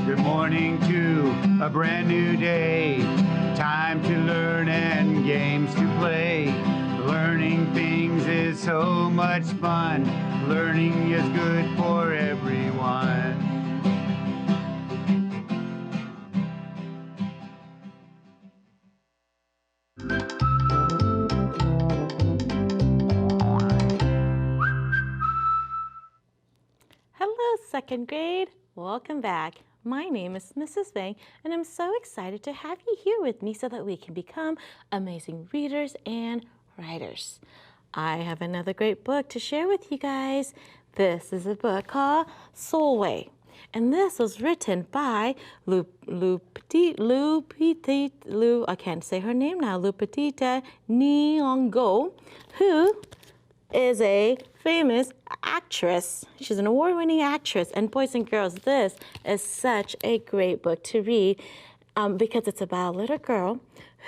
Good morning to a brand new day. Time to learn and games to play. Learning things is so much fun. Learning is good for everyone. Hello, second grade. Welcome back. My name is Mrs. Vang, and I'm so excited to have you here with me so that we can become amazing readers and writers. I have another great book to share with you guys. This is a book called Solway, and this was written by I can't say her name now, Lupita Nyong'o, who is a famous actress. She's an award-winning actress. And boys and girls, this is such a great book to read because it's about a little girl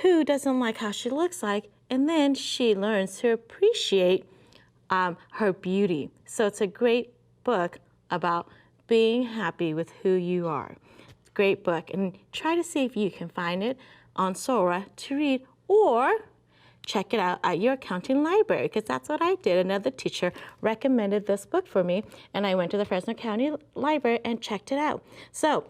who doesn't like how she looks like, and then she learns to appreciate her beauty. So it's a great book about being happy with who you are. It's a great book, and try to see if you can find it on Sora to read, or check it out at your accounting library, because that's what I did. Another teacher recommended this book for me, and I went to the Fresno County Library and checked it out. So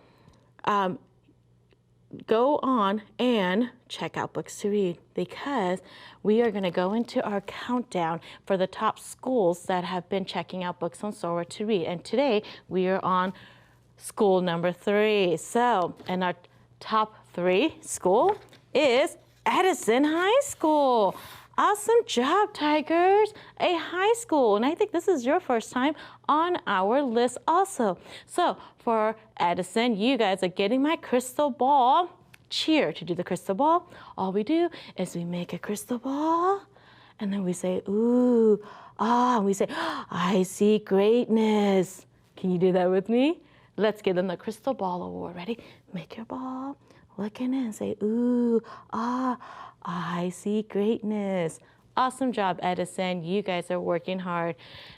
go on and check out books to read, because we are going to go into our countdown for the top schools that have been checking out books on Sora to read. And today we are on school number 3. So, and our top 3 school is Edison High School. Awesome job, Tigers. A high school. And I think this is your first time on our list also. So for Edison, you guys are getting my crystal ball. Cheer to do the crystal ball. All we do is we make a crystal ball, and then we say, ooh, ah, and we say, I see greatness. Can you do that with me? Let's give them the crystal ball award. Ready? Make your ball. Look in it and say, ooh, ah, I see greatness. Awesome job, Edison. You guys are working hard.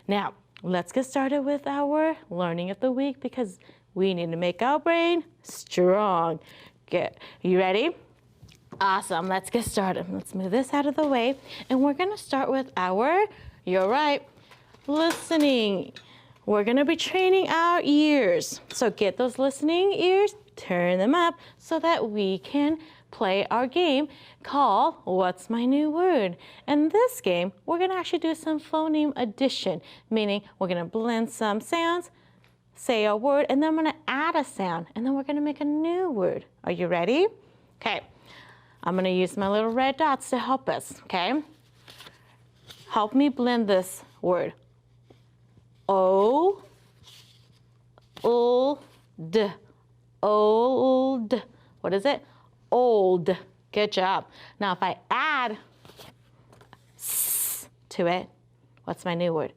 Now, let's get started with our learning of the week, because we need to make our brain strong. Good. You ready? Awesome. Let's get started. Let's move this out of the way. And we're going to start with our, you're right, listening. We're going to be training our ears. So get those listening ears, turn them up so that we can play our game called What's My New Word? And this game, we're going to actually do some phoneme addition, meaning we're going to blend some sounds, say a word, and then I'm going to add a sound, and then we're going to make a new word. Are you ready? Okay. I'm going to use my little red dots to help us, okay? Help me blend this word. O, old, old. What is it? Old. Good job. Now, if I add s to it, what's my new word?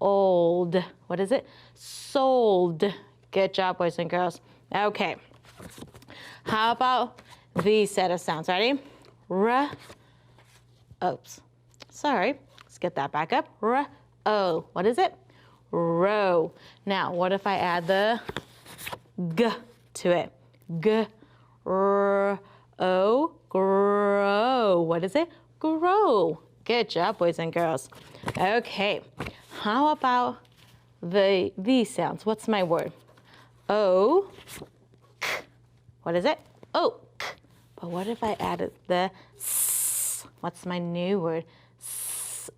Old. What is it? Sold. Good job, boys and girls. Okay. How about these set of sounds? Ready? R. Oops. Sorry. Let's get that back up. R. O. What is it? Row. Now, what if I add the g to it? G. R. O. Grow. What is it? Grow. Good job, boys and girls. Okay. How about these sounds? What's my word? O. K. What is it? Oak. But what if I added the s? What's my new word?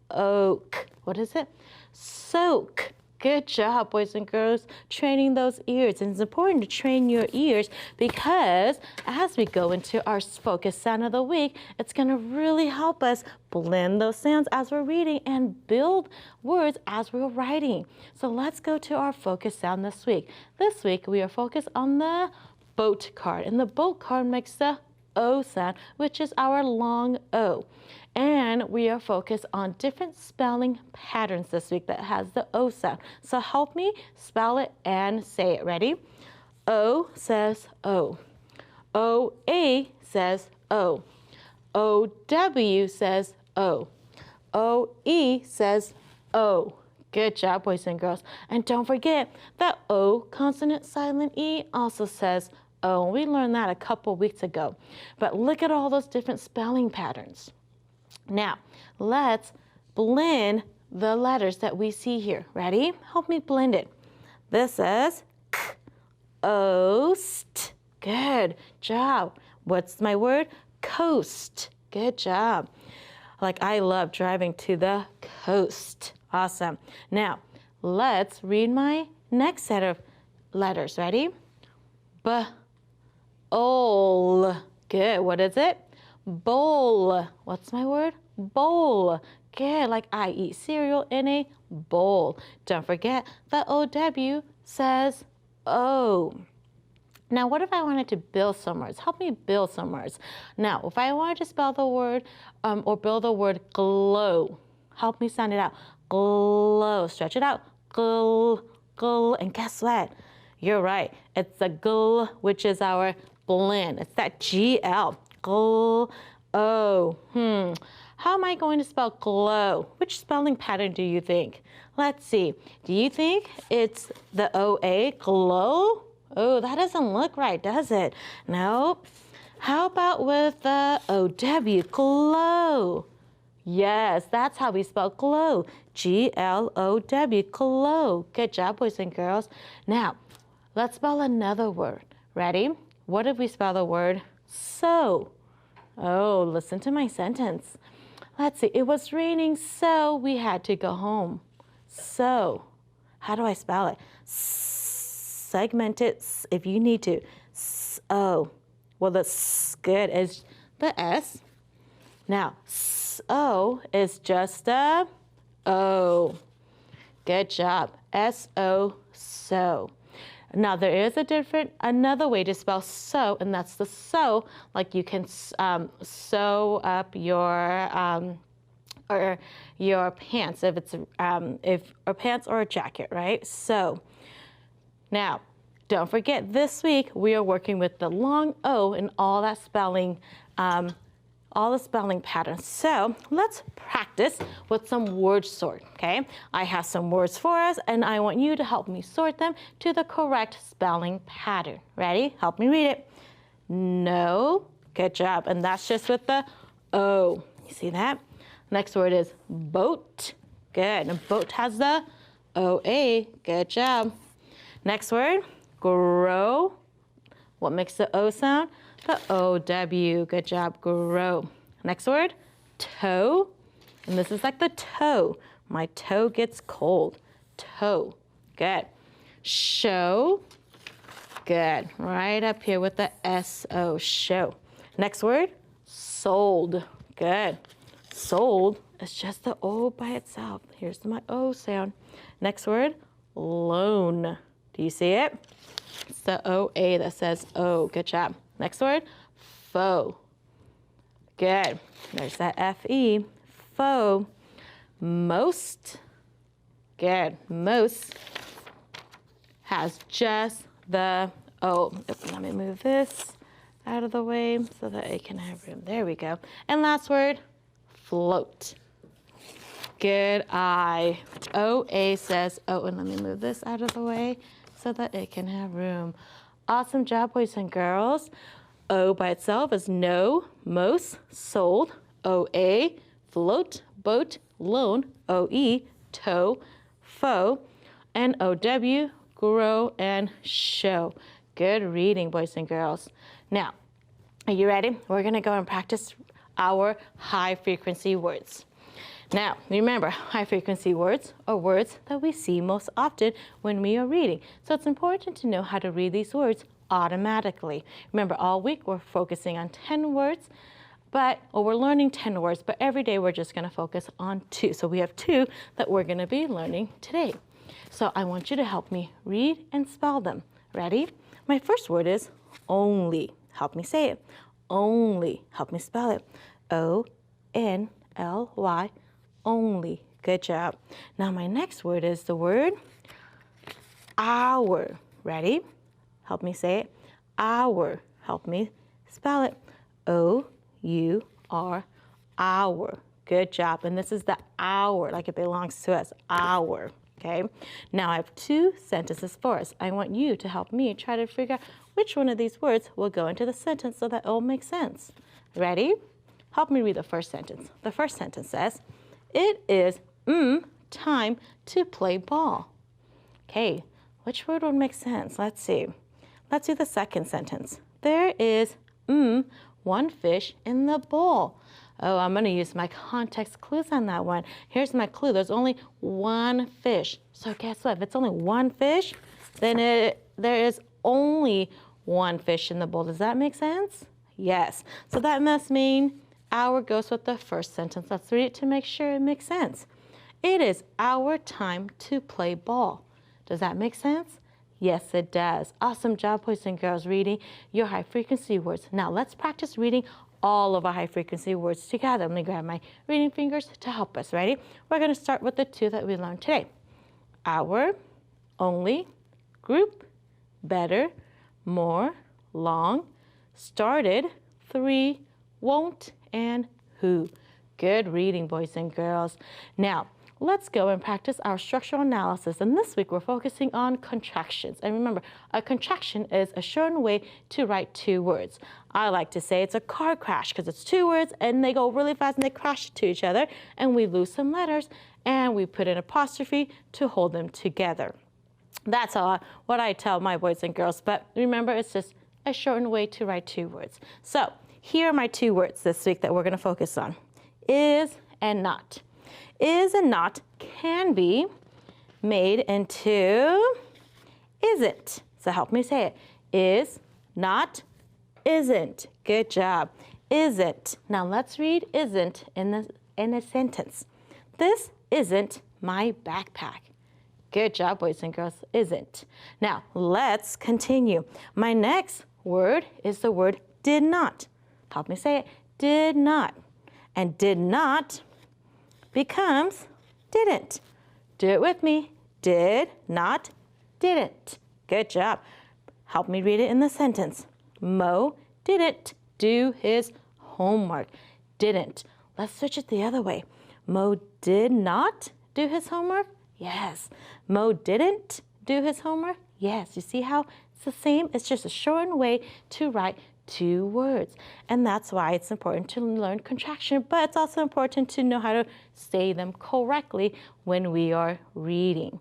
Oak. What is it? Soak. Good job, boys and girls, training those ears. And it's important to train your ears, because as we go into our focus sound of the week, it's going to really help us blend those sounds as we're reading and build words as we're writing. So let's go to our focus sound this week. This week, we are focused on the boat card. And the boat card makes the O sound, which is our long O. And we are focused on different spelling patterns this week that has the O sound. So help me spell it and say it. Ready? O says O. O-A says O. O-W says O. O-E says O. Good job, boys and girls. And don't forget that O consonant silent E also says O. We learned that a couple weeks ago. But look at all those different spelling patterns. Now, let's blend the letters that we see here. Ready? Help me blend it. This is K, O, st. Good job. What's my word? Coast. Good job. Like I love driving to the coast. Awesome. Now, let's read my next set of letters. Ready? B, ol. Good. What is it? Bowl. What's my word? Bowl. Good. Like I eat cereal in a bowl. Don't forget the OW says O. Now, what if I wanted to build some words? Help me build some words. Now, if I wanted to spell the word or build the word glow, help me sound it out. Glow. Stretch it out. Gl, gl. And guess what? You're right. It's the gl, which is our blend. It's that GL. Gl, O. How am I going to spell glow? Which spelling pattern do you think? Let's see. Do you think it's the OA, glow? Oh, that doesn't look right, does it? Nope. How about with the OW, glow? Yes, that's how we spell glow. G-L-O-W, glow. Good job, boys and girls. Now, let's spell another word. Ready? What if we spell the word so? Oh, listen to my sentence. Let's see. It was raining, so we had to go home. So, how do I spell it? Segment it if you need to. So, well, the S good is the S. Now, so is just a O. Good job. S-O, so. Now, there is another way to spell so, and that's the so, like you can sew up your pants, if it's or pants or a jacket, right? So. Now, don't forget this week we are working with the long O in all the spelling patterns. So let's practice with some word sort, okay? I have some words for us and I want you to help me sort them to the correct spelling pattern. Ready? Help me read it. No. Good job. And that's just with the O. You see that? Next word is boat. Good. And boat has the OA. Good job. Next word, grow. What makes the O sound? The O-W. Good job, grow. Next word, toe. And this is like the toe. My toe gets cold. Toe. Good. Show. Good. Right up here with the S-O, show. Next word, sold. Good. Sold is just the O by itself. Here's my O sound. Next word, loan. Do you see it? It's the O-A that says O. Good job. Next word, foe. Good. There's that F-E. Foe. Most. Good. Most has just the O. Let me move this out of the way so that it can have room. There we go. And last word, float. Good eye. O-A says O. And let me move this out of the way so that it can have room. Awesome job, boys and girls. O by itself is no, most, sold. O-A, float, boat, loan. O-E, toe, foe. And O-W, grow and show. Good reading, boys and girls. Now, are you ready? We're gonna go and practice our high frequency words. Now, remember, high frequency words are words that we see most often when we are reading. So it's important to know how to read these words automatically. Remember, all week we're focusing on 10 words, we're learning 10 words, but every day we're just gonna focus on 2. So we have 2 that we're gonna be learning today. So I want you to help me read and spell them. Ready? My first word is only. Help me say it. Only. Help me spell it. O-N-L-Y. Only. Good job. Now my next word is the word hour. Ready? Help me say it. Hour. Help me spell it. O-U-R. Hour. Good job. And this is the hour, like it belongs to us. Hour. Okay, now I have 2 sentences for us. I want you to help me try to figure out which one of these words will go into the sentence so that it will make sense. Ready? Help me read the first sentence. The first sentence says, it is time to play ball. Okay, which word would make sense? Let's see. Let's do the second sentence. There is one fish in the bowl. Oh, I'm going to use my context clues on that one. Here's my clue. There's only one fish. So guess what? If it's only one fish, then there is only one fish in the bowl. Does that make sense? Yes. So that must mean our goes with the first sentence. Let's read it to make sure it makes sense. It is our time to play ball. Does that make sense? Yes, it does. Awesome job, boys and girls, reading your high frequency words. Now let's practice reading all of our high frequency words together. Let me grab my reading fingers to help us. Ready? We're going to start with the 2 that we learned today. Our, only, group, better, more, long, started, 3, won't, and who. Good reading, boys and girls. Now, let's go and practice our structural analysis. And this week, we're focusing on contractions. And remember, a contraction is a shortened way to write 2 words. I like to say it's a car crash because it's 2 words and they go really fast and they crash to each other. And we lose some letters and we put an apostrophe to hold them together. That's what I tell my boys and girls. But remember, it's just a shortened way to write 2 words. So here are my 2 words this week that we're going to focus on. Is and not. Is and not can be made into isn't. So help me say it. Is, not, isn't. Good job. Isn't. Now let's read isn't in a sentence. This isn't my backpack. Good job, boys and girls. Isn't. Now let's continue. My next word is the word did not. Help me say it. Did not. And did not becomes didn't. Do it with me. Did not, didn't. Good job. Help me read it in the sentence. Mo didn't do his homework. Didn't. Let's switch it the other way. Mo did not do his homework? Yes. Mo didn't do his homework? Yes. You see how it's the same? It's just a shortened way to write 2 words. And that's why it's important to learn contraction, but it's also important to know how to say them correctly when we are reading.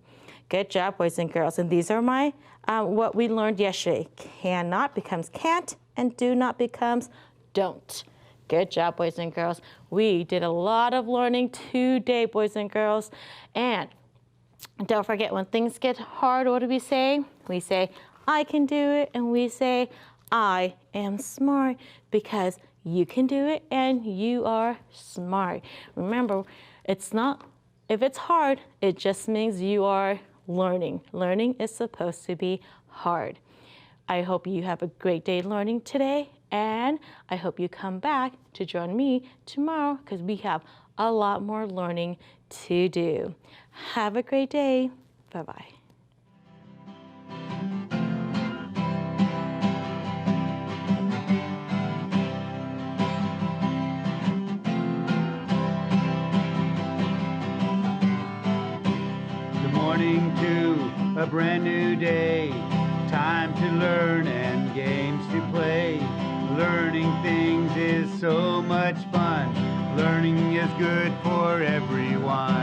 Good job, boys and girls. And these are my what we learned yesterday. Cannot becomes can't, and do not becomes don't. Good job, boys and girls. We did a lot of learning today, boys and girls. And don't forget, when things get hard, what do we say? We say, I can do it, and we say, I am smart, because you can do it and you are smart. Remember, it's not, if it's hard, it just means you are learning. Learning is supposed to be hard. I hope you have a great day learning today, and I hope you come back to join me tomorrow because we have a lot more learning to do. Have a great day. Bye-bye. Morning to a brand new day. Time to learn and games to play. Learning things is so much fun. Learning is good for everyone.